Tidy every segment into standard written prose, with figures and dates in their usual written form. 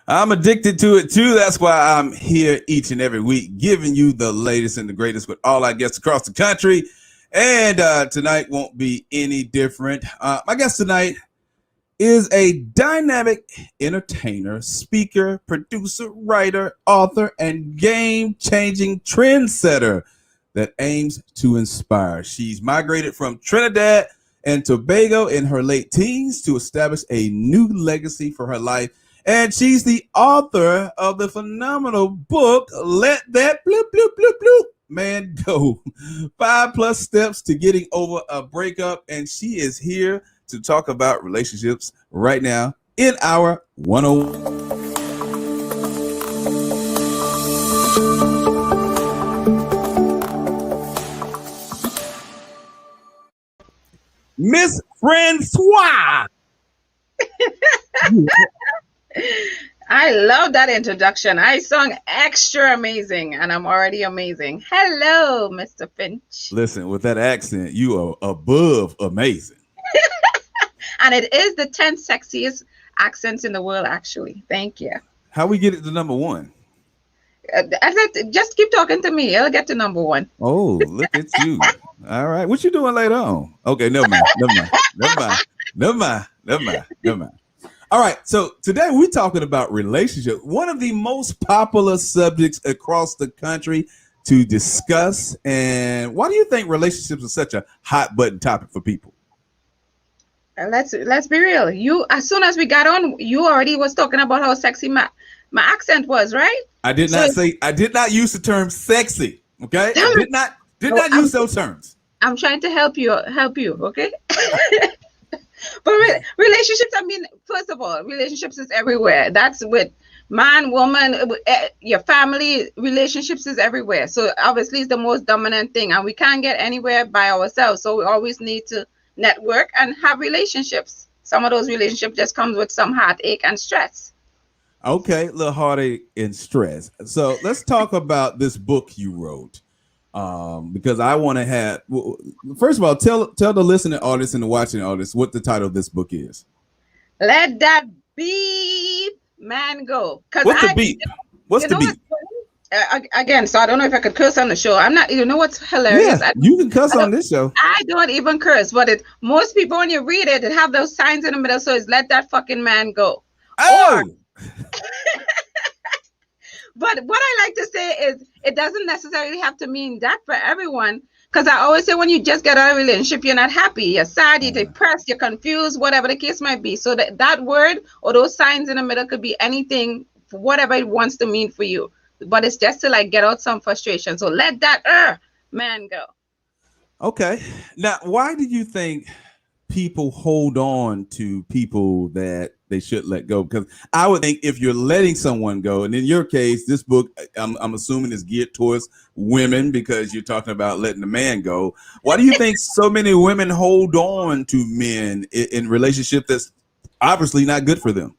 I'm addicted to it too. That's why I'm here each and every week, giving you the latest and the greatest with all our guests across the country. And tonight won't be any different. My guest tonight is a dynamic entertainer, speaker, producer, writer, author, and game changing trendsetter that aims to inspire. She's migrated from Trinidad and Tobago in her late teens to establish a new legacy for her life. And she's the author of the phenomenal book, Let That Bloop Bloop Bloop Bloop Man Go. 5+ steps to getting over a breakup. And she is here to talk about relationships right now in our 101. Mss Francois. I love that introduction. I sung extra amazing, and I'm already amazing. Hello, Mr. Finch. Listen, with that accent, you are above amazing. And it is the 10th sexiest accents in the world, actually. Thank you. How we get it to number one? Just keep talking to me. It'll get to number one. Oh, look at you. All right. What you doing later on? Okay, never mind. Never mind. All right. So today we're talking about relationships, one of the most popular subjects across the country to discuss. And why do you think relationships are such a hot button topic for people? Let's be real. You, as soon as we got on, you already was talking about how sexy my accent was, right? I did not use the term sexy. Okay. I did not use those terms. I'm trying to help you, okay? But relationships, I mean, first of all, relationships is everywhere. That's with man, woman, your family, relationships is everywhere. So obviously it's the most dominant thing, and we can't get anywhere by ourselves. So we always need to network and have relationships. Some of those relationships just comes with some heartache and stress. Okay, a little heartache and stress. So let's talk about this book you wrote. Because I want to have, well, first of all, tell the listening audience and the watching audience what the title of this book is. Let that beep man go. What's the beep? What's the beep? Again, so I don't know if I could curse on the show. I'm not, you know what's hilarious? Yeah, you can cuss on this show. I don't even curse, but most people, when you read it, have those signs in the middle, so it's let that fucking man go. Oh! But what I like to say is it doesn't necessarily have to mean that for everyone. Because I always say when you just get out of a relationship, you're not happy, you're sad, you're depressed, you're confused, whatever the case might be. So that word or those signs in the middle could be anything, whatever it wants to mean for you. But it's just to like get out some frustration. So let that man go. Okay. Now, why do you think people hold on to people that they should let go? Because I would think if you're letting someone go, and in your case, this book, I'm assuming is geared towards women because you're talking about letting the man go. Why do you think so many women hold on to men in relationship that's obviously not good for them?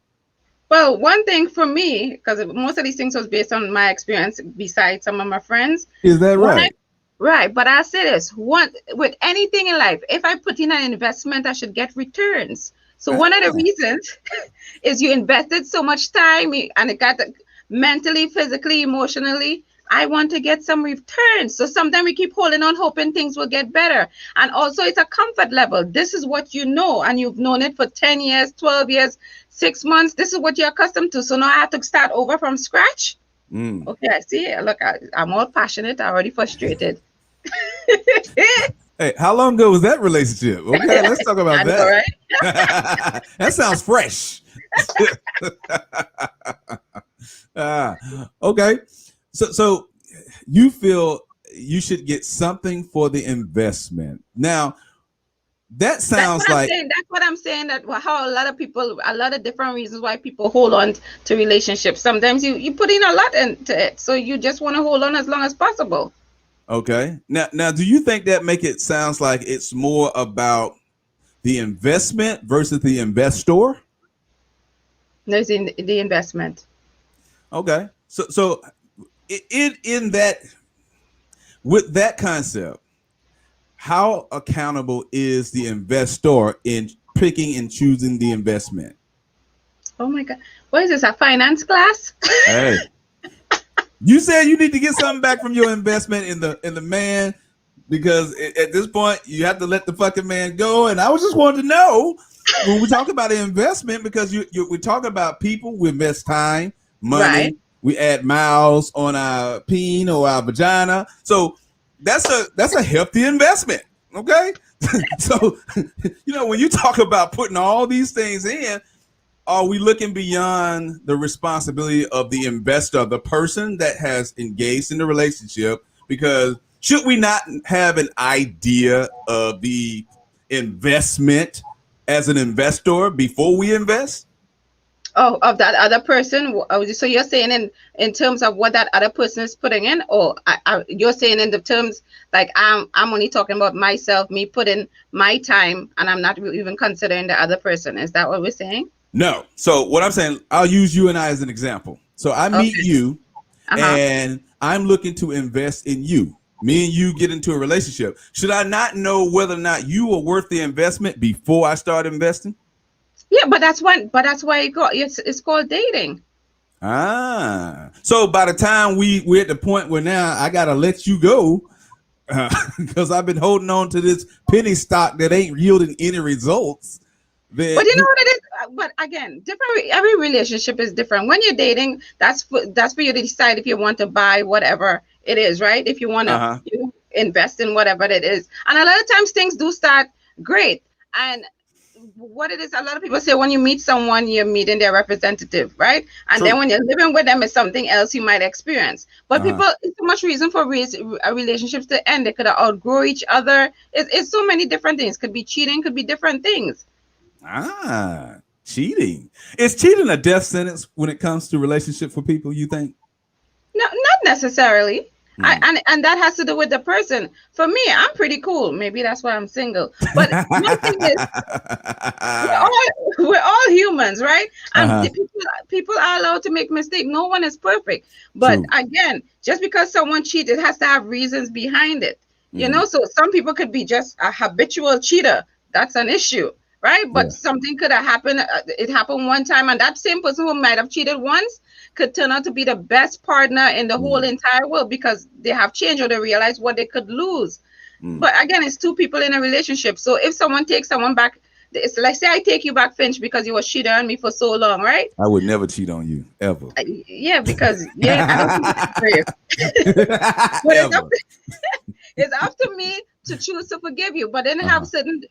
Well, one thing for me, because most of these things was based on my experience besides some of my friends. Is that right? Right, but I say this, with anything in life, if I put in an investment, I should get returns. So one of the reasons is you invested so much time and it got mentally, physically, emotionally. I want to get some returns. So sometimes we keep holding on, hoping things will get better. And also it's a comfort level. This is what you know, and you've known it for 10 years, 12 years, 6 months. This is what you're accustomed to. So now I have to start over from scratch. Okay, I see. Look, I'm all passionate, already frustrated. Hey, how long ago was that relationship? Okay, let's talk about that. Right? That sounds fresh. Okay, so you feel you should get something for the investment. Now, that sounds like that's what I'm saying. That how a lot of different reasons why people hold on to relationships. Sometimes you put in a lot into it, so you just want to hold on as long as possible. Okay. Now, do you think that make it sounds like it's more about the investment versus the investor? There's the investment. Okay. So in that, with that concept, how accountable is the investor in picking and choosing the investment? Oh my God. What is this? A finance class? Hey, you said you need to get something back from your investment in the man, because at this point you have to let the fucking man go. And I was just wanting to know, when we talk about an investment, because we're talking about people, we invest time, Right. money, we add miles on our peen or our vagina. So that's a healthy investment. Okay. So, when you talk about putting all these things in, are we looking beyond the responsibility of the investor, the person that has engaged in the relationship? Because should we not have an idea of the investment as an investor before we invest? Oh, of that other person. So you're saying in terms of what that other person is putting in, or you're saying in the terms like I'm only talking about myself, me putting my time, and I'm not even considering the other person. Is that what we're saying? No. So what I'm saying, I'll use you and I as an example. So I meet Okay. you Uh-huh. and I'm looking to invest in you. Me and you get into a relationship. Should I not know whether or not you are worth the investment before I start investing? Yeah, but that's why it's called dating. Ah, so by the time we're at the point where now I gotta let you go, because I've been holding on to this penny stock that ain't yielding any results. But Then you know what it is? But again, different. Every relationship is different. When you're dating, that's for you to decide if you want to buy whatever it is, right? If you want to uh-huh. invest in whatever it is. And a lot of times things do start great. And what it is, a lot of people say when you meet someone, you're meeting their representative, right? And then True. when you're living with them, it's something else you might experience. But Uh-huh. people, it's so much reason for relationships to end. They could outgrow each other. It's so many different things. Could be cheating, could be different things. Ah, cheating. Is cheating a death sentence when it comes to relationship for people, you think? No, not necessarily. Hmm. And that has to do with the person. For me, I'm pretty cool. Maybe that's why I'm single. But one thing is, we're all we're all humans, right? And Uh-huh. the people are allowed to make mistakes. No one is perfect. But True. again, just because someone cheated, it has to have reasons behind it. Hmm. So some people could be just a habitual cheater. That's an issue, right? Yeah. But something could have happened. It happened one time, and that same person who might have cheated once could turn out to be the best partner in the whole Mm. entire world because they have changed or they realize what they could lose. Mm. But again, it's two people in a relationship. So if someone takes someone back, it's like say I take you back, Finch, because you were cheating on me for so long, right? I would never cheat on you ever. Yeah, because I don't think that's brave. But Ever. it's up to me to choose to forgive you. But then have Uh-huh. certain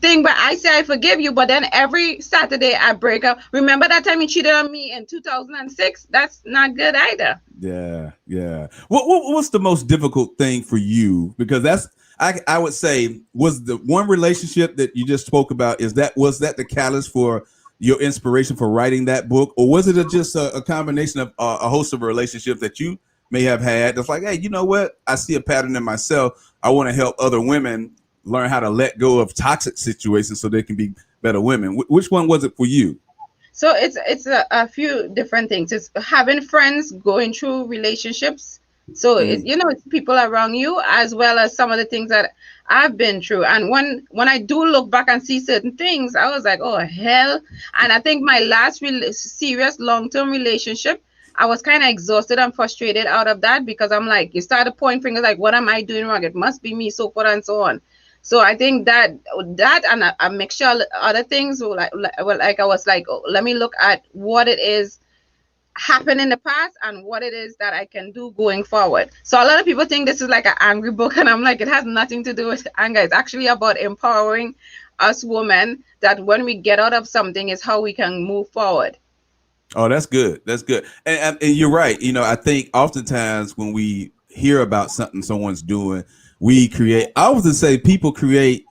thing. But I say I forgive you, but then every Saturday I break up. Remember that time you cheated on me in 2006? That's not good either. Yeah, yeah. What's the most difficult thing for you? Because I would say, was the one relationship that you just spoke about, was that the catalyst for your inspiration for writing that book, or was it just a combination of a host of relationships that you may have had that's like, hey, you know what? I see a pattern in myself. I want to help other women learn how to let go of toxic situations so they can be better women. Which one was it for you? So it's a few different things. It's having friends going through relationships. So Mm. it's people around you as well as some of the things that I've been through. And when I do look back and see certain things, I was like, oh hell. And I think my last serious long-term relationship, I was kind of exhausted and frustrated out of that because I'm like, you start to point fingers like, what am I doing wrong? It must be me, so forth and so on. So I think that and a mixture of other things, like I was like, oh, let me look at what it is happened in the past and what it is that I can do going forward. So a lot of people think this is like an angry book, and I'm like, it has nothing to do with anger. It's actually about empowering us women that when we get out of something is how we can move forward. Oh, that's good. That's good. And you're right. I think oftentimes when we hear about something someone's doing, we create, I often say people create,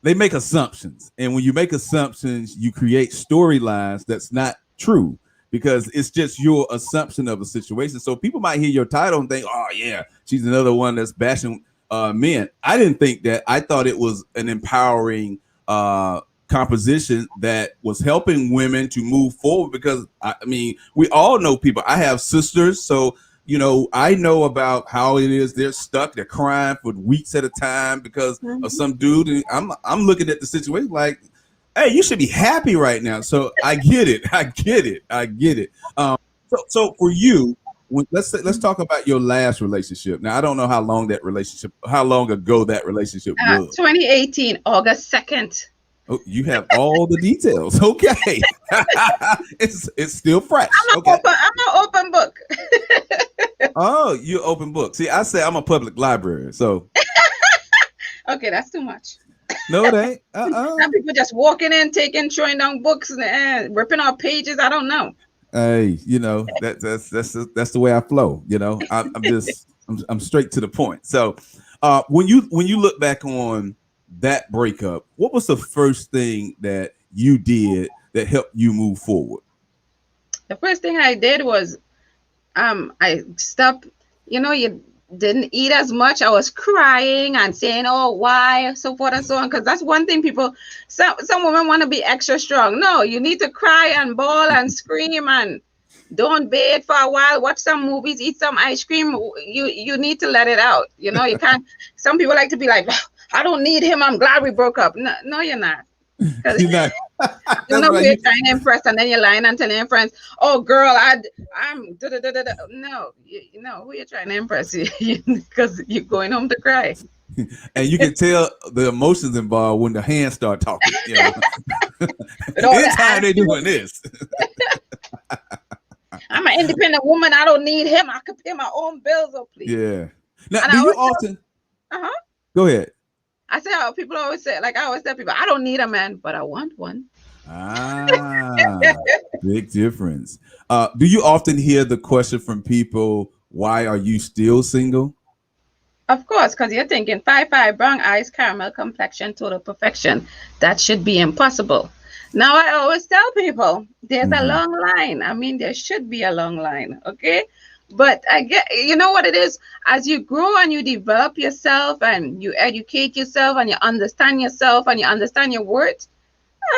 they make assumptions. And when you make assumptions, you create storylines that's not true because it's just your assumption of a situation. So people might hear your title and think, oh, yeah, she's another one that's bashing men. I didn't think that. I thought it was an empowering composition that was helping women to move forward because, I mean, we all know people. I have sisters. So I know about how it is. They're stuck. They're crying for weeks at a time because of Mhm. some dude. And I'm looking at the situation like, Hey, you should be happy right now. So I get it. I get it. I get it. So for you, let's talk about your last relationship. Now I don't know how long ago that relationship was. 2018, August 2nd. Oh, you have all the details. Okay, it's still fresh. I'm Okay. an open book. Oh, you open book. See, I say I'm a public library, so Okay, that's too much. no, it ain't. Now people just walking in, throwing down books and ripping out pages. I don't know. Hey, that's the way I flow. I'm straight to the point. So, when you look back on that breakup, what was the first thing that you did that helped you move forward? The first thing I did was I stopped. You didn't eat as much. I was crying and saying, "Oh, why?" so forth and so on. Because that's one thing some women want to be extra strong. No, you need to cry and bawl and scream and don't bathe for a while. Watch some movies, eat some ice cream. You need to let it out. You can't. Some people like to be like, "I don't need him. I'm glad we broke up." No, you're not. You're not. You know who you're trying to impress, and then you're lying and telling your friends, "Oh, girl, I'm da da da da da." No, you know who you're trying to impress, because you're going home to cry. And you can tell the emotions involved when the hands start talking. Anytime they're doing this. I'm an independent woman. I don't need him. I can pay my own bills. Oh, please. Yeah. Now, do you often? Go ahead. I say how people always say, like I always tell people, I don't need a man, but I want one. Big difference. Do you often hear the question from people, why are you still single? Of course, because you're thinking 5'5", brown eyes, caramel complexion, total perfection. That should be impossible. Now, I always tell people there's a long line. I mean, there should be a long line, okay? But I get, you know what it is? As you grow and you develop yourself and you educate yourself and you understand yourself and you understand your worth,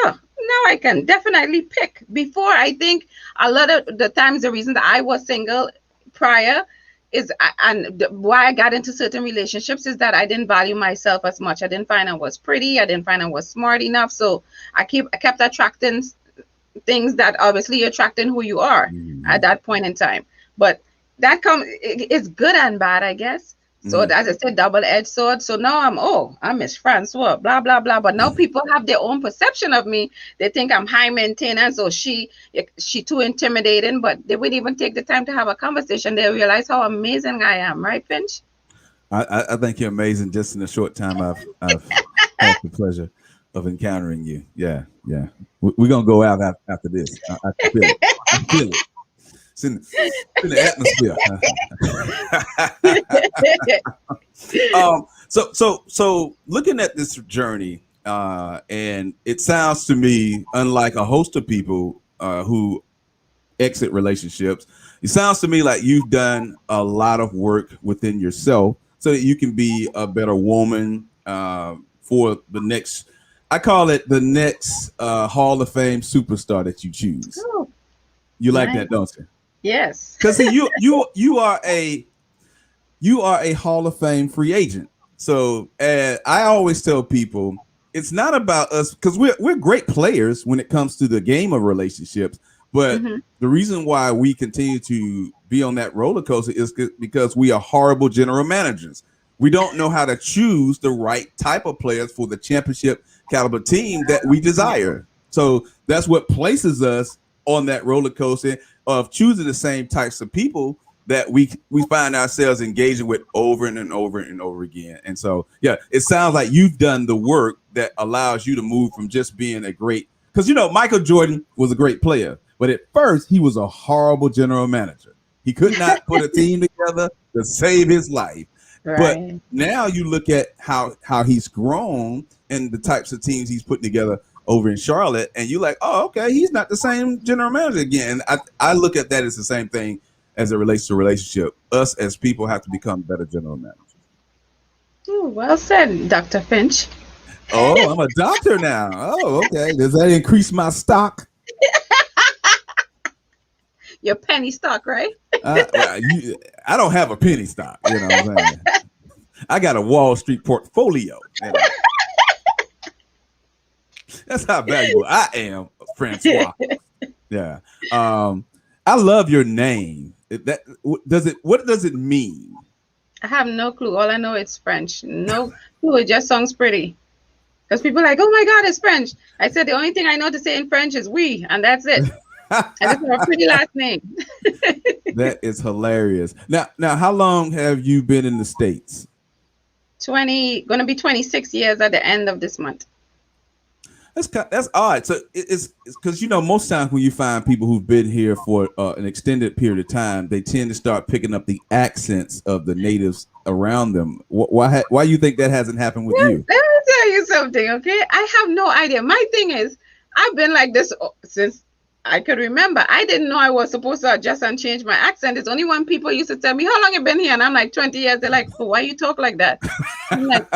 now I can definitely pick. Before, I think a lot of the times the reason that I was single prior is, and why I got into certain relationships, is that I didn't value myself as much. I didn't find I was pretty. I didn't find I was smart enough. So I kept attracting things that obviously you're attracting who you are at that point in time. But that it's good and bad, I guess. So as I said, double-edged sword. So now I'm Mss Francois, blah blah blah. But now people have their own perception of me. They think I'm high maintenance, or she too intimidating. But they wouldn't even take the time to have a conversation. They realize how amazing I am, right, Finch? I think you're amazing. Just in the short time I've had the pleasure of encountering you. Yeah. We're gonna go out after this. I feel it. I feel it. It's in the atmosphere. So looking at this journey, and it sounds to me, unlike a host of people who exit relationships, it sounds to me like you've done a lot of work within yourself so that you can be a better woman for the next, I call it the next Hall of Fame superstar that you choose. Oh, you like that, don't you? Yes. Because you are a Hall of Fame free agent. So I always tell people, it's not about us, because we're great players when it comes to the game of relationships. But the reason why we continue to be on that roller coaster is because we are horrible general managers. We don't know how to choose the right type of players for the championship caliber team that we desire. So that's what places us on that roller coaster of choosing the same types of people that we find ourselves engaging with over and over and over again. And so, yeah, it sounds like you've done the work that allows you to move from just being a great, because, Michael Jordan was a great player, but at first he was a horrible general manager. He could not put a team together to save his life. Right. But now you look at how he's grown and the types of teams he's putting together over in Charlotte, and you're like, oh, okay, he's not the same general manager again. I look at that as the same thing as it relates to relationship. Us as people have to become better general managers. Oh, well said, Dr. Finch. Oh, I'm a doctor now. Oh, okay. Does that increase my stock? Your penny stock, right? I don't have a penny stock. You know what I'm saying? I got a Wall Street portfolio. That's how valuable I am, Francois. Yeah. I love your name. What does it mean? I have no clue. All I know it's French. No clue. It just sounds pretty. Because people are like, oh my God, it's French. I said the only thing I know to say in French is oui, and that's it. And it's a pretty last name. That is hilarious. Now, how long have you been in the States? 20, gonna be 26 years at the end of this month. That's odd. So it's because most times when you find people who've been here for an extended period of time, they tend to start picking up the accents of the natives around them. Why you think that hasn't happened with you? Let me tell you something, okay? I have no idea. My thing is, I've been like this since I could remember. I didn't know I was supposed to adjust and change my accent. It's only when people used to tell me, how long you been here? And I'm like, 20 years. They're like, well, why you talk like that? I'm like,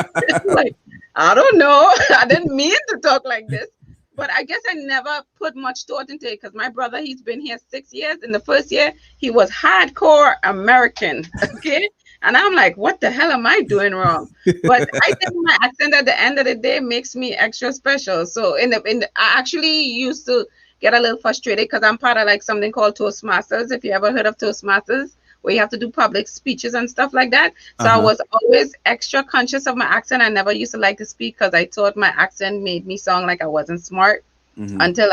like, I don't know. I didn't mean to talk like this. But I guess I never put much thought into it because my brother, he's been here 6 years. In the first year, he was hardcore American, okay? And I'm like, what the hell am I doing wrong? But I think my accent at the end of the day makes me extra special. So I actually used to get a little frustrated because I'm part of like something called Toastmasters. If you ever heard of Toastmasters, where you have to do public speeches and stuff like that. So I was always extra conscious of my accent. I never used to like to speak because I thought my accent made me sound like I wasn't smart. Until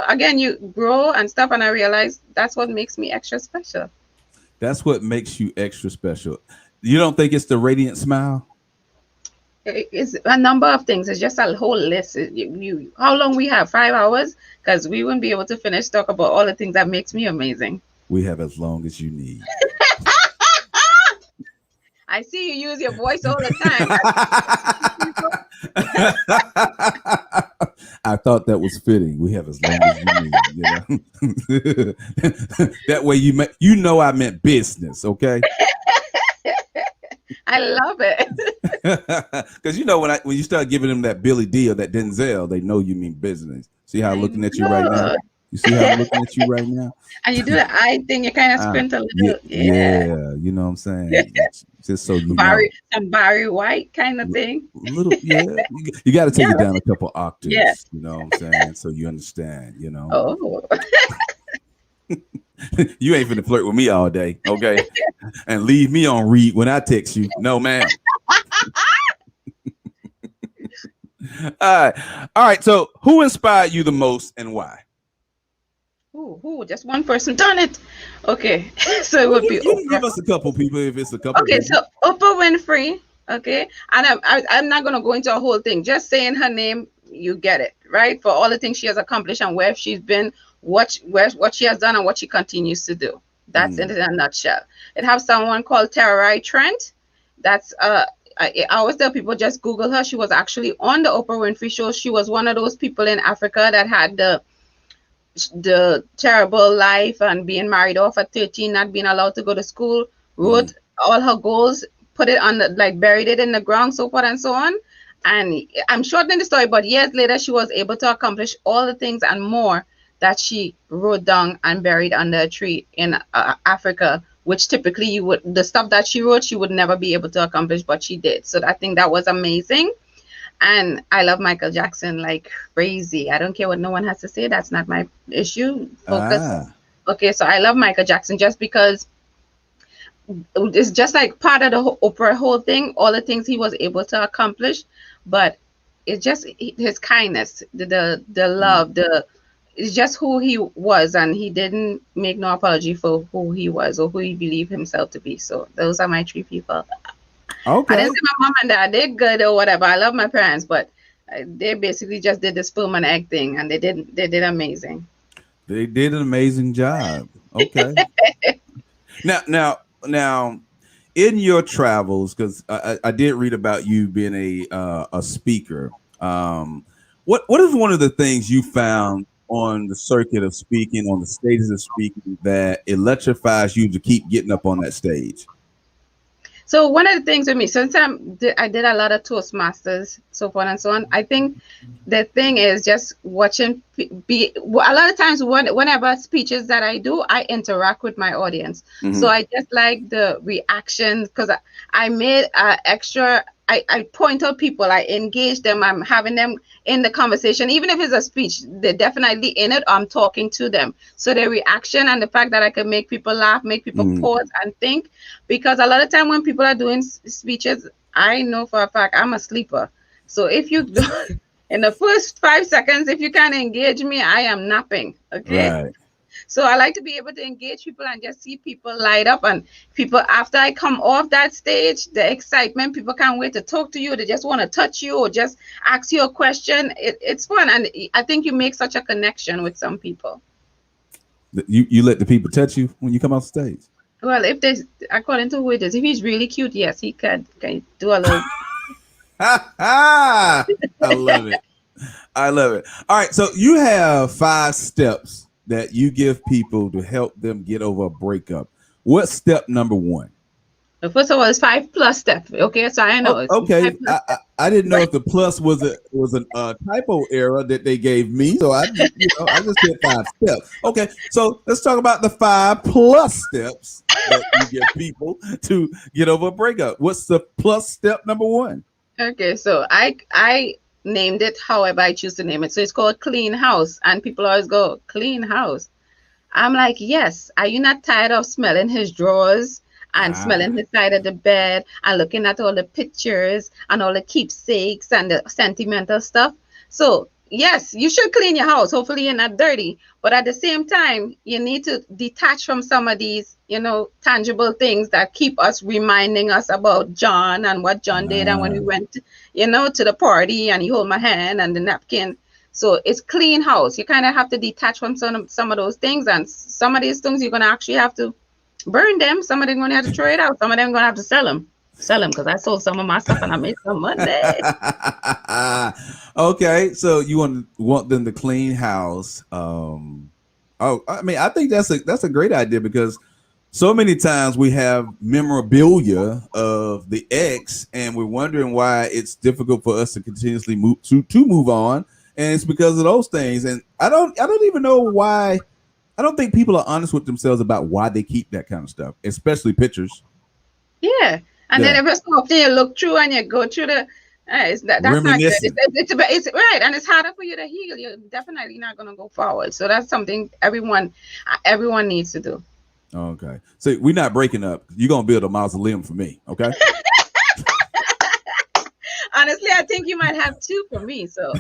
again, you grow and stuff, and I realized that's what makes me extra special. That's what makes you extra special. You don't think it's the radiant smile? It's a number of things. It's just a whole list. How long we have? 5 hours? Because we wouldn't be able to finish talk about all the things that makes me amazing. We have as long as you need. I see you use your voice all the time. I thought that was fitting. We have as long as you need. That way I meant business. Okay. I love it. Because when you start giving them that Billy D or that Denzel, they know you mean business. See how I'm looking at you right now? You see how I'm looking at you right now? And you do the eye thing, you kind of squint a little. Yeah, you know what I'm saying? Just so you know. Some Barry White kind of thing. Little, yeah. You got to take it down a couple octaves. Yeah. You know what I'm saying? So you understand, Oh. You ain't finna flirt with me all day, okay? And leave me on read when I text you. No, ma'am. All right. So who inspired you the most and why? Who? Just one person done it. Okay. So it would be Oprah. Give us a couple people if it's a couple. Okay, people. so Oprah Winfrey. Okay. And I'm not gonna go into a whole thing. Just saying her name, you get it, right? For all the things she has accomplished and where she's been, what she has done and what she continues to do. That's it in a nutshell. It has someone called Tara Trent. That's I always tell people just Google her. She was actually on the Oprah Winfrey Show. She was one of those people in Africa that had the terrible life and being married off at 13, not being allowed to go to school, wrote all her goals, put it on buried it in the ground, so forth and so on. And I'm shortening the story, but years later, she was able to accomplish all the things and more that she wrote down and buried under a tree in Africa, which typically the stuff that she wrote, she would never be able to accomplish, but she did. So I think that was amazing. And I love Michael Jackson like crazy. I don't care what no one has to say. That's not my issue. Focus. Okay, so I love Michael Jackson just because it's just like part of the Oprah whole thing, all the things he was able to accomplish. But it's just his kindness, the love, it's just who he was, and he didn't make no apology for who he was or who he believed himself to be. So those are my three people. Okay. I didn't say my mom and dad, they're good or whatever. I love my parents, but they basically just did the sperm and egg thing, and they did amazing. They did an amazing job. Okay. Now, in your travels, because I did read about you being a speaker. What is one of the things you found on the circuit of speaking, on the stages of speaking, that electrifies you to keep getting up on that stage? So one of the things with me, since I did a lot of Toastmasters, so forth and so on, I think the thing is just watching be a lot of times whenever speeches that I do, I interact with my audience. So I just like the reaction because I made extra. I point out people, I engage them, I'm having them in the conversation, even if it's a speech, they're definitely in it. I'm talking to them. So the reaction and the fact that I can make people laugh, make people pause and think, because a lot of time when people are doing speeches, I know for a fact I'm a sleeper. So if you don't, in the first 5 seconds, if you can't engage me, I am napping. Okay. Right. So I like to be able to engage people and just see people light up, and people after I come off that stage, the excitement, people can't wait to talk to you. They just want to touch you or just ask you a question. It's fun. And I think you make such a connection with some people. You let the people touch you when you come off stage? Well, if there's, according to who it is, if he's really cute, yes, he can do a little. I love it. I love it. All right. So you have 5 steps that you give people to help them get over a breakup. What's step number 1? First of all, it's 5+ step. Okay, so I know. Okay, I didn't know if the plus was a typo error that they gave me, so I just did 5 steps. Okay, so let's talk about the 5+ steps that you give people to get over a breakup. What's the plus step number 1? Okay, so I named it however I choose to name it. So it's called clean house, and people always go, clean house. I'm like, yes. Are you not tired of smelling his drawers and smelling his side of the bed and looking at all the pictures and all the keepsakes and the sentimental stuff? So yes, you should clean your house. Hopefully you're not dirty, but at the same time, you need to detach from some of these, tangible things that keep us reminding us about John and what John did. And when we went, to the party and he held my hand and the napkin. So it's clean house. You kind of have to detach from some of those things, and some of these things you're going to actually have to burn them. Some of them going to have to throw it out. Some of them going to have to sell them because I sold some of my stuff and I made some money. Okay, so you want them to clean house. I think that's a great idea, because so many times we have memorabilia of the ex and we're wondering why it's difficult for us to continuously move on, and it's because of those things. And I don't even know why. I don't think people are honest with themselves about why they keep that kind of stuff, especially pictures. Yeah. And then every so often you look through and you go through that's not good. It's right, and it's harder for you to heal. You're definitely not going to go forward. So that's something everyone needs to do. Okay. So we're not breaking up. You're going to build a mausoleum for me, okay? Honestly, I think you might have 2 for me. So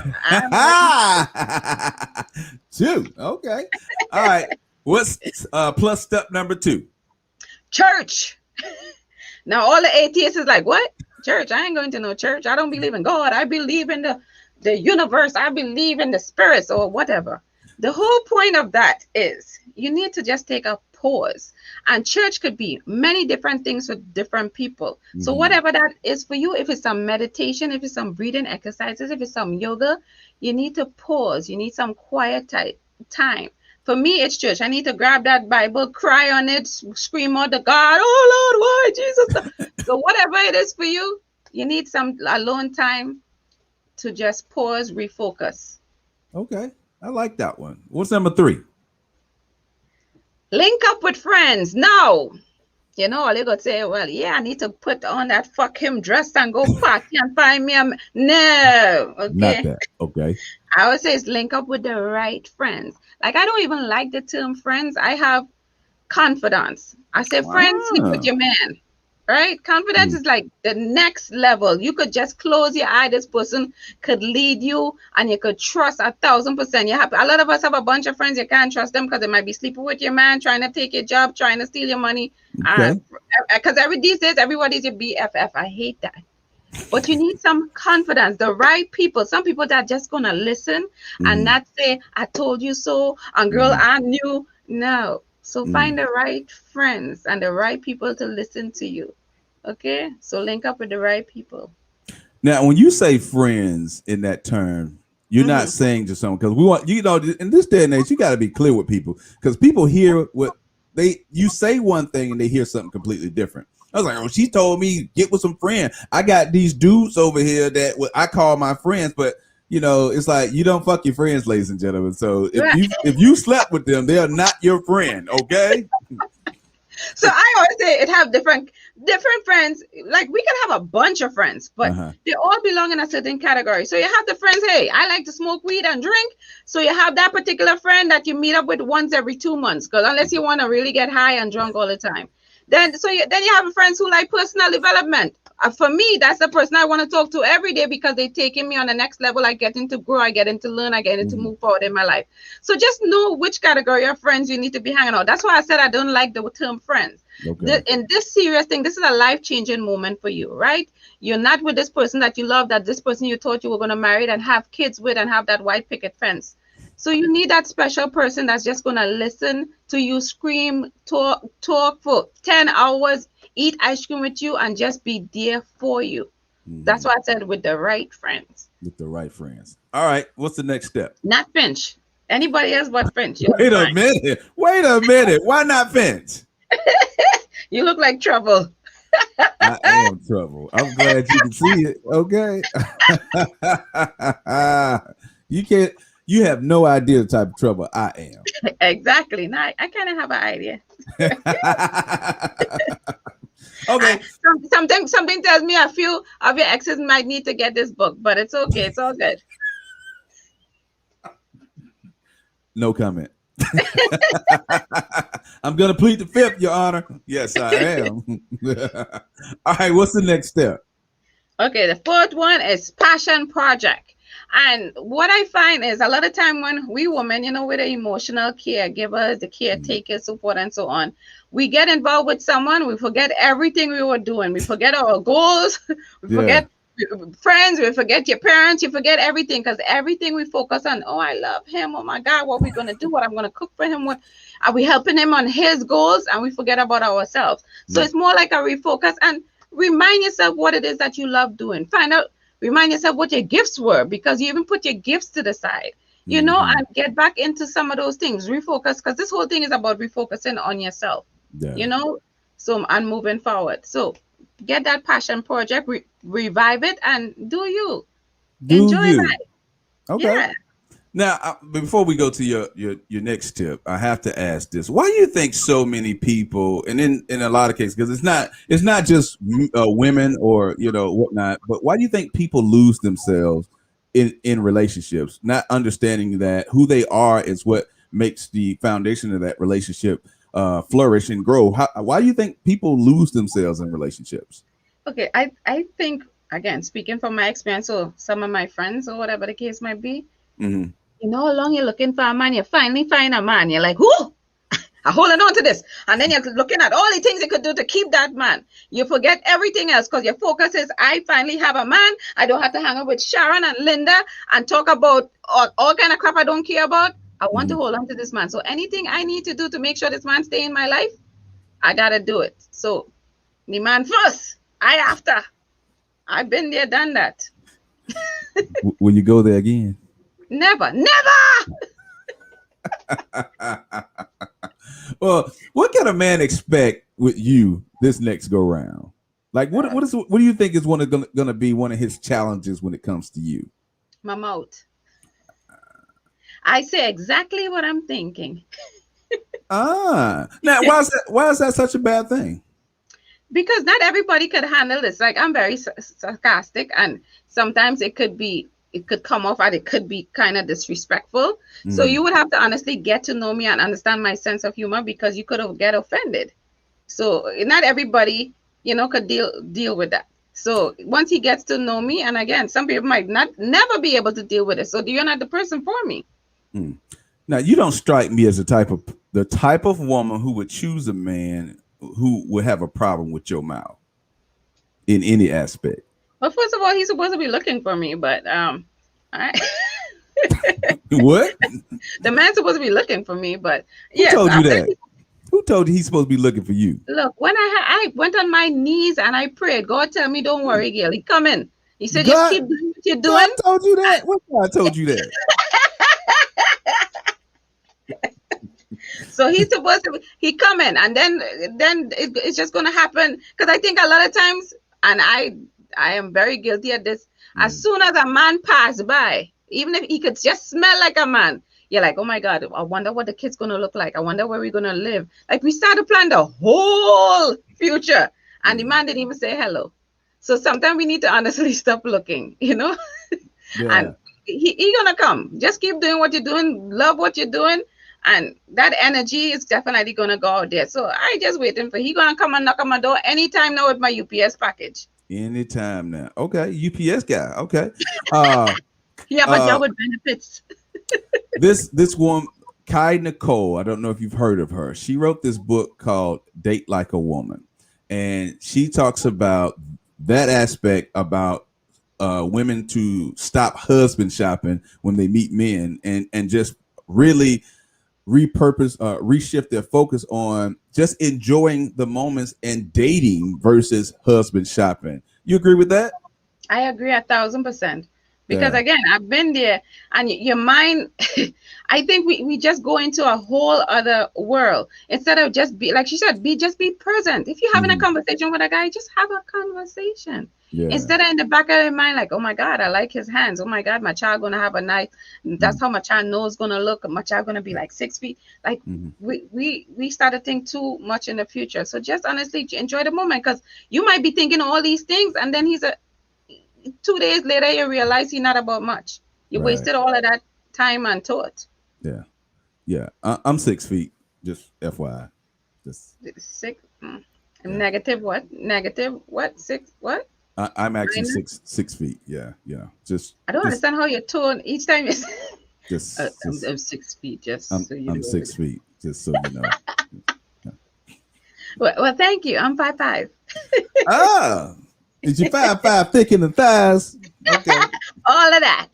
2. Okay. All right. What's plus step number 2? Church. Now all the atheists is like, what? Church? I ain't going to no church. I don't believe in God. I believe in the universe. I believe in the spirits or whatever. The whole point of that is you need to just take a pause. And church could be many different things for different people. So whatever that is for you, if it's some meditation, if it's some breathing exercises, if it's some yoga, you need to pause. You need some quiet time. For me, it's church. I need to grab that Bible, cry on it, scream out to God, oh Lord, why Jesus? So whatever it is for you, you need some alone time to just pause, refocus. Okay. I like that one. What's number 3? Link up with friends. Now, all you got to say, well, yeah, I need to put on that fuck him dress and go party and find me. No. Okay. Not that. Okay. I would say it's link up with the right friends. Like, I don't even like the term friends. I have confidence. I say, friends, sleep with your man. Right? Confidence is like the next level. You could just close your eye. This person could lead you and you could trust 1,000%. A lot of us have a bunch of friends. You can't trust them because they might be sleeping with your man, trying to take your job, trying to steal your money. Because these days, everybody's your BFF. I hate that. But you need some confidence, the right people, some people that are just going to listen and not say, I told you so, and girl, I knew. No. So find the right friends and the right people to listen to you. Okay? So link up with the right people. Now, when you say friends in that term, you're not saying to someone, because we want, in this day and age, you got to be clear with people, because people hear you say one thing and they hear something completely different. I was like, oh, she told me get with some friends. I got these dudes over here that I call my friends, but it's like you don't fuck your friends, ladies and gentlemen. So Right. if you slept with them, they are not your friend. Okay. So I always say it have different friends. Like we can have a bunch of friends, but Uh-huh. they all belong in a certain category. So you have the friends, hey, I like to smoke weed and drink. So you have that particular friend that you meet up with once every 2 months, because unless you want to really get high and drunk all the time. Then you have friends who like personal development. For me, that's the person I want to talk to every day because they're taking me on the next level. I get into grow, I get into learn, I get into move forward in my life. So just know which category of friends you need to be hanging out. That's why I said I don't like the term friends. Okay. In this serious thing, this is a life-changing moment for you, right? You're not with this person that you love, that this person you thought you were going to marry and have kids with and have that white picket fence. So you need that special person that's just going to listen to you scream, talk for 10 hours, eat ice cream with you, and just be there for you. That's why I said with the right friends. With the right friends. All right. What's the next step? Not Finch. Anybody else but Finch. You'll be Wait a fine. minute. Wait a minute. Why not Finch? You look like trouble. I am trouble. I'm glad you can see it. Okay. You have no idea the type of trouble I am. Exactly. Now I kind of have an idea. Okay. Something tells me a few of your exes might need to get this book, but it's okay. It's all good. No comment. I'm gonna plead the fifth, Your Honor. Yes, I am. All right, what's the next step? Okay, the fourth one is passion project. And what I find is a lot of time when we women, we're the emotional caregivers, the caretakers, so forth and so on, we get involved with someone, we forget everything we were doing. We forget our goals, we forget friends, we forget your parents, you forget everything, because everything we focus on, oh, I love him, oh my God, what we're gonna do, what I'm gonna cook for him, what are we helping him on his goals, and we forget about ourselves. So it's more like a refocus, and remind yourself what it is that you love doing. Remind yourself what your gifts were, because you even put your gifts to the side, and get back into some of those things, refocus, because this whole thing is about refocusing on yourself, so and moving forward. So get that passion project, revive it, and enjoy life. Okay. Yeah. Now, before we go to your next tip, I have to ask this: why do you think so many people, and in a lot of cases, because it's not just women or whatnot, but why do you think people lose themselves in relationships, not understanding that who they are is what makes the foundation of that relationship flourish and grow? Why do you think people lose themselves in relationships? Okay, I think, again, speaking from my experience, or some of my friends, or whatever the case might be. How long you're looking for a man, you finally find a man. You're like, whoo, I'm holding on to this. And then you're looking at all the things you could do to keep that man. You forget everything else because your focus is, I finally have a man. I don't have to hang out with Sharon and Linda and talk about all kind of crap I don't care about. I want to hold on to this man. So anything I need to do to make sure this man stay in my life, I got to do it. So the man first, I after. I've been there, done that. Will you go there again? Never. Well, what can a man expect with you this next go round? Like, what do you think is going to be one of his challenges when it comes to you? My mouth. I say exactly what I'm thinking. Now why is that such a bad thing? Because not everybody could handle this. Like, I'm very sarcastic, and sometimes it could come off and it could be kind of disrespectful. So you would have to honestly get to know me and understand my sense of humor, because you could have get offended. So not everybody, could deal with that. So once he gets to know me, and again, some people might never be able to deal with it. So you're not the person for me. Now, you don't strike me as the type of woman who would choose a man who would have a problem with your mouth in any aspect. Well, first of all, he's supposed to be looking for me, but What? The man's supposed to be looking for me, but Who told you that? Who told you he's supposed to be looking for you? Look, when I went on my knees and I prayed, God tell me, don't worry, girl. He come in. He said, just keep doing what you're doing. God told you that? What God told you that? So he's supposed to, he come in, and then it's just going to happen. Because I think a lot of times, and I am very guilty at this, as soon as a man pass by, even if he could just smell like a man, you're like, oh my God, I wonder what the kid's gonna look like. I wonder where we're gonna live. Like, we start to plan the whole future, and the man didn't even say hello. So sometimes we need to honestly stop looking, Yeah. and he gonna come. Just keep doing what you're doing, love what you're doing, and that energy is definitely gonna go out there. So I just waiting for he gonna come and knock on my door anytime now with my UPS package. Anytime now. Okay. UPS guy. Okay. Uh He have a uh job with benefits. this one, Kai Nicole, I don't know if you've heard of her. She wrote this book called Date Like a Woman. And she talks about that aspect about women to stop husband shopping when they meet men and just really repurpose, reshift their focus on just enjoying the moments and dating versus husband shopping. You agree with that? I agree 1,000%. Because Yeah. again, I've been there, and your mind, I think we just go into a whole other world instead of just be like she said, be present. If you're having a Mhm. conversation with a guy, just have a conversation. Yeah. Instead of in the back of your mind, like, oh my God, I like his hands. Oh my God, my child gonna have a nice. That's Mhm. how my child nose gonna look. My child gonna be like 6 feet. Like, Mhm. we start to think too much in the future. So just honestly enjoy the moment, because you might be thinking all these things, and then he's a 2 days later, you realize he's not about much. You Right. wasted all of that time and thought. Yeah. Yeah. I'm 6 feet. Just FYI. Just Six, yeah. negative what? Negative what? Six what? I'm actually Minus? 6 feet. Yeah. Yeah. Just I don't just understand how you tone each time you say, just I'm 6 feet, just I'm so you I'm know. 6 feet. Just so you know. Yeah. Well, thank you. I'm 5'5". Ah, is you 5'5" thick in the thighs? Okay. All of that.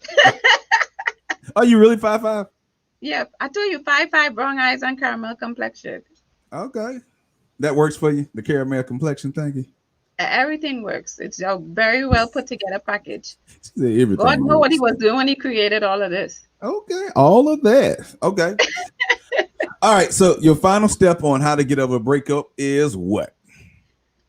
Are you really 5'5"? Yeah, I told you 5'5", brown eyes and caramel complexion. Okay. That works for you. The caramel complexion. Thank you. Everything works. It's a very well put together package. God Everything know what he works. was doing when he created all of this. Okay. All of that. Okay. All right. So your final step on how to get over a breakup is what?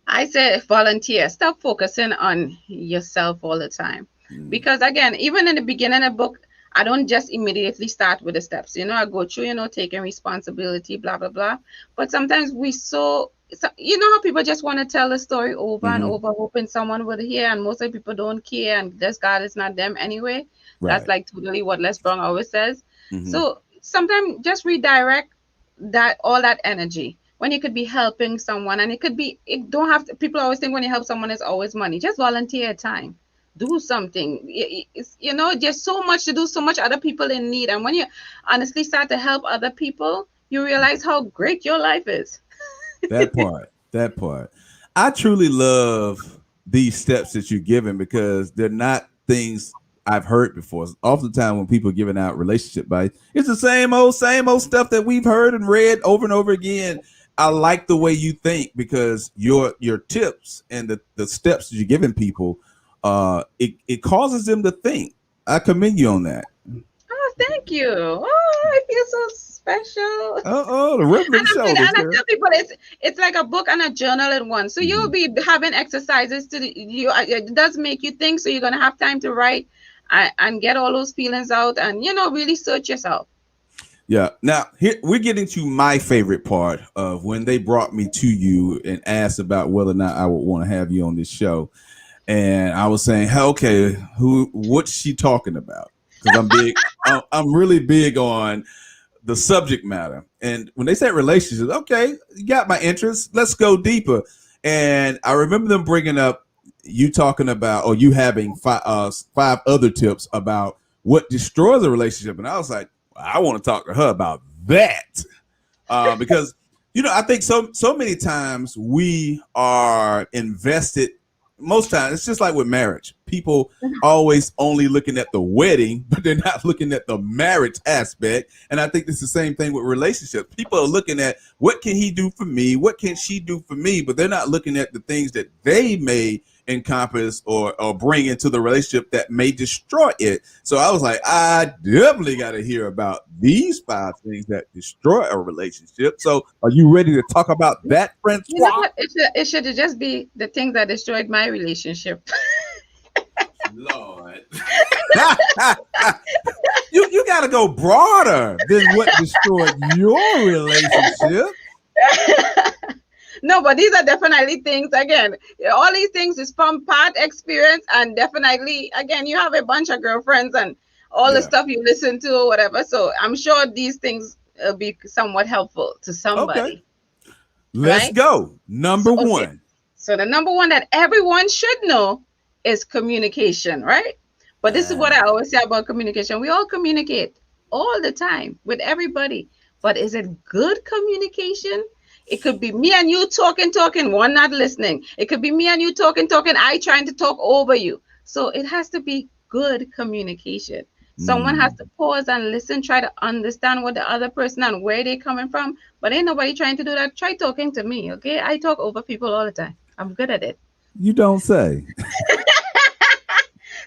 I say volunteer. Stop focusing on yourself all the time. Mm. Because again, even in the beginning of the book, I don't just immediately start with the steps. I go through, taking responsibility, blah, blah, blah. But sometimes you know how people just want to tell the story over and Mm-hmm. over, hoping someone would hear, and most of the people don't care, and this God is not them anyway. That's Right. like totally what Les Brown always says. Mm-hmm. So sometimes just redirect all that energy when you could be helping someone, and it don't have to. People always think when you help someone it's always money. Just volunteer your time, do something. It's, just so much to do, so much other people in need, and when you honestly start to help other people, you realize how great your life is. That part. That part. I truly love these steps that you're giving because they're not things I've heard before. Oftentimes when people are giving out relationship advice, it's the same old stuff that we've heard and read over and over again. I like the way you think because your tips and the steps that you're giving people, it causes them to think. I commend you on that. Oh, thank you. Oh, I feel so special. Oh, the rubbing And shoulders, I girl. tell people it's like a book and a journal in one. So Mm-hmm. you'll be having exercises it does make you think. So you're gonna have time to write and get all those feelings out, and really search yourself. Yeah. Now here we're getting to my favorite part of when they brought me to you and asked about whether or not I would want to have you on this show. And I was saying, hey, okay, what's she talking about? Because I'm big, I'm really big on the subject matter. And when they said relationships, okay, you got my interest. Let's go deeper. And I remember them bringing up you talking about, or you having five other tips about what destroys a relationship. And I was like, I want to talk to her about that because I think so many times we are invested. Most times it's just like with marriage. People always only looking at the wedding, but they're not looking at the marriage aspect. And I think it's the same thing with relationships. People are looking at what can he do for me? What can she do for me? But they're not looking at the things that they may encompass or bring into the relationship that may destroy it. So I was like, I definitely got to hear about these 5 things that destroy a relationship. So are you ready to talk about that, You know Francois? what? It should just be the things that destroyed my relationship. Lord. You got to go broader than what destroyed your relationship. No, but these are definitely things, again, all these things is from part experience, and definitely, again, you have a bunch of girlfriends and all the Yeah. stuff you listen to or whatever. So I'm sure these things will be somewhat helpful to Okay. somebody, Let's right? go. Number Okay. one. So the number one that everyone should know is communication, right? But this is what I always say about communication. We all communicate all the time with everybody. But is it good communication? It could be me and you talking, one not listening. It could be me and you talking, I trying to talk over you. So it has to be good communication. Someone has to pause and listen, try to understand what the other person and where they're coming from. But ain't nobody trying to do that. Try talking to me, okay? I talk over people all the time. I'm good at it. You don't say.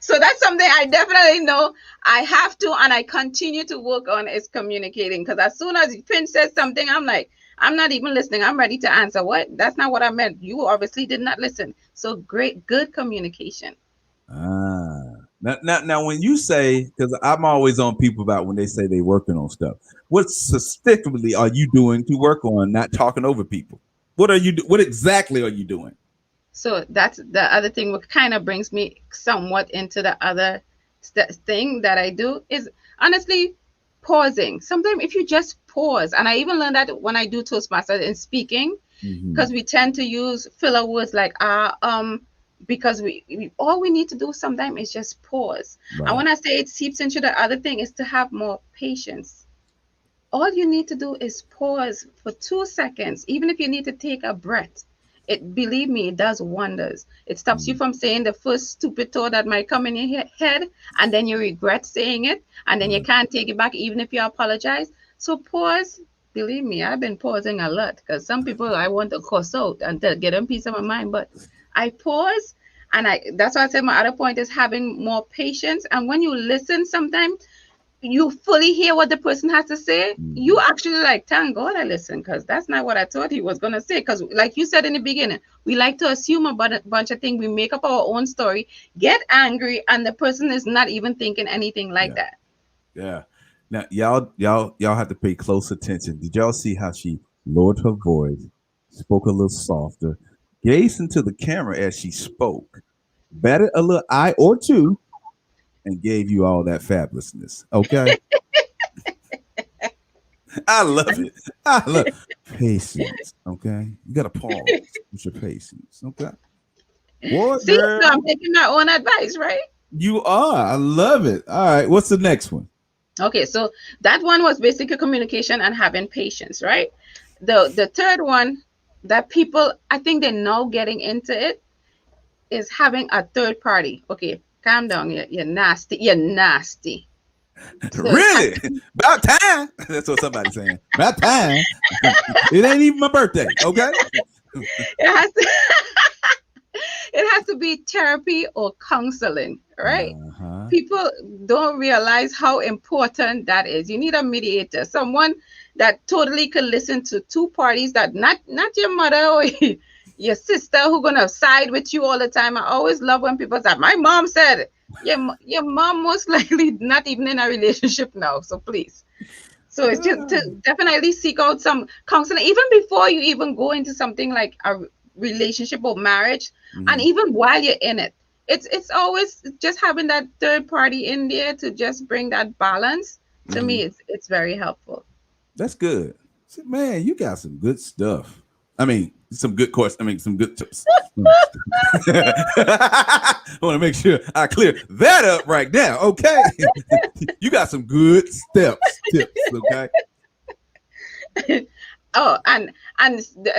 So that's something I definitely know I have to, and I continue to work on, is communicating. Because as soon as Finch says something, I'm like, I'm not even listening. I'm ready to answer. What? That's not what I meant. You obviously did not listen. So good communication. Now, when you say, because I'm always on people about when they say they working on stuff, what specifically are you doing to work on not talking over people? What exactly are you doing? So that's the other thing, what kind of brings me somewhat into the other thing that I do is honestly pausing. Sometimes if you just pause, and I even learned that when I do Toastmasters in speaking, because we tend to use filler words like because we all we need to do sometimes is just pause. Right. And when I say it seeps into the other thing, is to have more patience. All you need to do is pause for 2 seconds, even if you need to take a breath. It, believe me, it does wonders. It stops you from saying the first stupid thought that might come in your head, and then you regret saying it, and then you can't take it back even if you apologize. So pause. Believe me, I've been pausing a lot, because some people I want to cuss out and to get them peace of my mind, but I pause. And that's why I said my other point is having more patience. And when you listen, sometimes you fully hear what the person has to say, you actually like, thank God I listened, because that's not what I thought he was going to say. Because like you said in the beginning, we like to assume a bunch of things. We make up our own story, get angry, and the person is not even thinking anything like that. Yeah. Now, y'all have to pay close attention. Did y'all see how she lowered her voice, spoke a little softer, gazed into the camera as she spoke, batted a little eye or two, and gave you all that fabulousness? Okay. I love it. I love patience. Okay. You got to pause with your patience. Okay. What, See, girl? so I'm taking my own advice, right? You are. I love it. All right. What's the next one? Okay, so that one was basically communication and having patience, right? The third one that people, I think they're now getting into it, is having a third party. Okay, calm down. You're nasty. You're nasty. So Really? About time. That's what somebody's saying. About time. It ain't even my birthday. Okay. it has to it has to be therapy or counseling, right? People don't realize how important that is. You need a mediator, someone that totally could listen to two parties, that not your mother or your sister who gonna side with you all the time. I always love when people say, my mom said, your mom most likely not even in a relationship now, so please. So it's just to definitely seek out some counseling, even before you even go into something like a relationship or marriage, and even while you're in it. It's always just having that third party in there to just bring that balance. To me, it's very helpful. That's good. See, man, you got some good stuff. I mean, some good course. I mean, some good tips. I want to make sure I clear that up right now. Okay. You got some good tips. Okay. Oh, and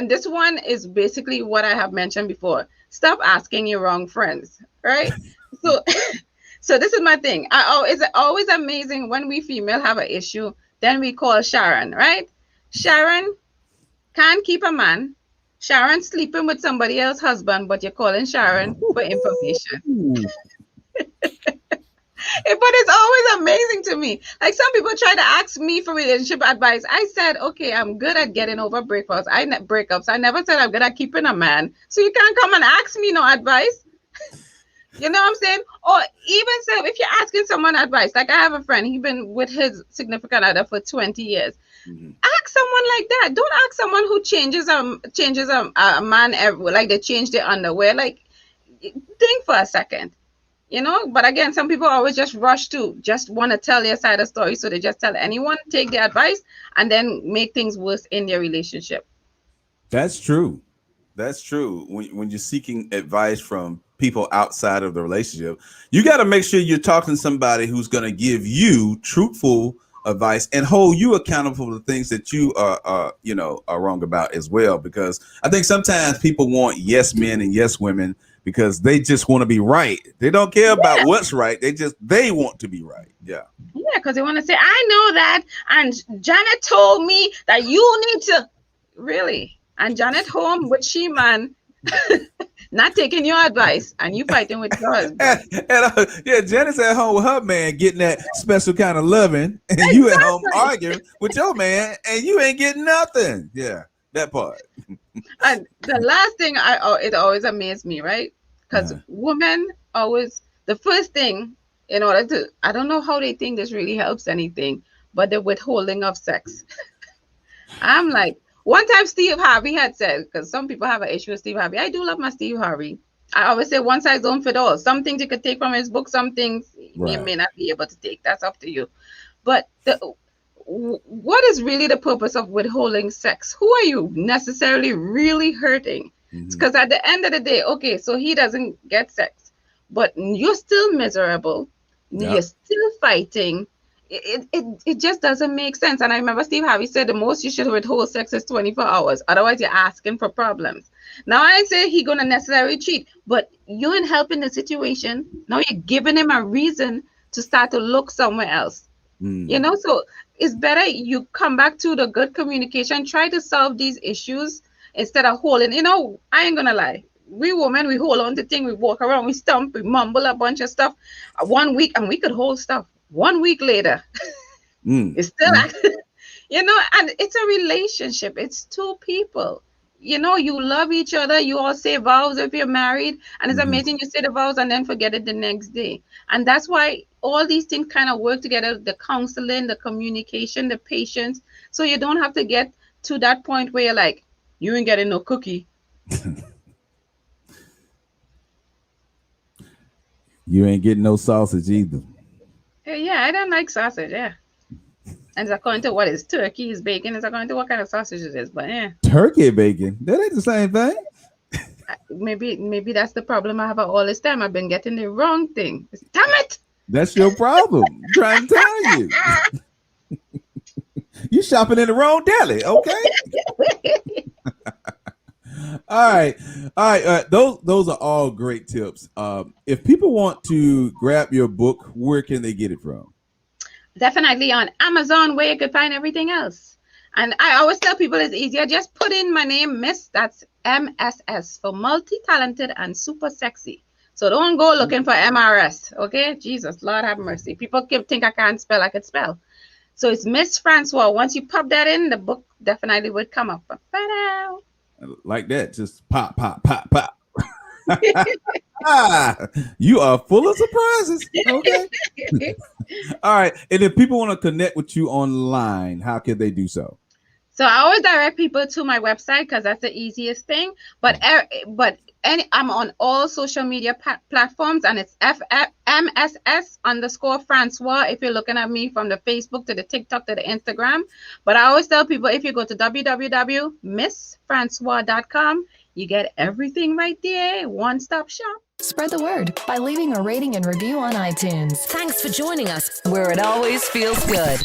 this one is basically what I have mentioned before. Stop asking your wrong friends, right? So so this is my thing. It's always amazing when we female have an issue, then we call Sharon, right? Sharon can't keep a man. Sharon sleeping with somebody else's husband, but you're calling Sharon for information. But it's always amazing to me. Like, some people try to ask me for relationship advice. I said, okay, I'm good at getting over breakups. I never said I'm good at keeping a man. So you can't come and ask me no advice. You know what I'm saying? Or even so, if you're asking someone advice, like I have a friend, he's been with his significant other for 20 years. Mm-hmm. Ask someone like that. Don't ask someone who changes a man like they change their underwear. Like, think for a second. But again, some people always just rush to just want to tell their side of the story, so they just tell anyone, take their advice, and then make things worse in their relationship. That's true. That's true. When you're seeking advice from people outside of the relationship, you got to make sure you're talking to somebody who's going to give you truthful advice and hold you accountable for the things that you are wrong about as well. Because I think sometimes people want yes men and yes women because they just want to be right. They don't care about what's right. They want to be right. Yeah. Yeah, because they want to say, I know that, and Janet told me that you need to really. And Janet home with she man not taking your advice, and you fighting with your husband. Yeah, Janet's at home with her man getting that special kind of loving, and you at home arguing with your man, and you ain't getting nothing. Yeah, that part. And the last thing it always amazed me, right? Because women always, the first thing in order to, I don't know how they think this really helps anything, but the withholding of sex. I'm like, one time Steve Harvey had said, because some people have an issue with Steve Harvey. I do love my Steve Harvey. I always say one size don't fit all. Some things you could take from his book, some things you may not be able to take. That's up to you. But what is really the purpose of withholding sex? Who are you necessarily really hurting? Because at the end of the day, okay, so he doesn't get sex, but you're still miserable. You're still fighting. It just doesn't make sense. And I remember Steve Harvey said the most you should withhold sex is 24 hours. Otherwise, you're asking for problems. Now, I ain't say he gonna necessarily cheat, but you ain't helping the situation. Now you're giving him a reason to start to look somewhere else. So it's better you come back to the good communication, try to solve these issues instead of holding. I ain't gonna lie. We women, we hold on to things, we walk around, we stump, we mumble a bunch of stuff. 1 week, and we could hold stuff. 1 week later, it's still, and it's a relationship. It's two people. You love each other. You all say vows if you're married, and it's amazing you say the vows and then forget it the next day. And that's why all these things kind of work together: the counseling, the communication, the patience. So you don't have to get to that point where you're like, you ain't getting no cookie. You ain't getting no sausage either. Yeah, I don't like sausage. Yeah. And it's according to what is turkey is bacon. It's according to what kind of sausage it is. But yeah. Turkey bacon. That ain't the same thing. Maybe that's the problem I have all this time. I've been getting the wrong thing. Damn it. That's your problem. I'm trying to tell you. You shopping in the wrong deli, okay? All right. Those are all great tips. If people want to grab your book, where can they get it from? Definitely on Amazon, where you could find everything else. And I always tell people it's easier. Just put in my name, Miss. That's MSS for multi-talented and super sexy. So don't go looking for MRS. Okay, Jesus, Lord have mercy. People think I can't spell. I could spell. So it's Mss Francois. Once you pop that in, the book definitely would come up. Like that, just pop, pop, pop, pop. You are full of surprises. Okay. All right. And if people want to connect with you online, how can they do so? So I always direct people to my website because that's the easiest thing. But I'm on all social media platforms, and it's MSS_Francois. If you're looking at me from the Facebook to the TikTok to the Instagram. But I always tell people, if you go to www.mssfrancois.com, you get everything right there. One-stop shop. Spread the word by leaving a rating and review on iTunes. Thanks for joining us, where it always feels good.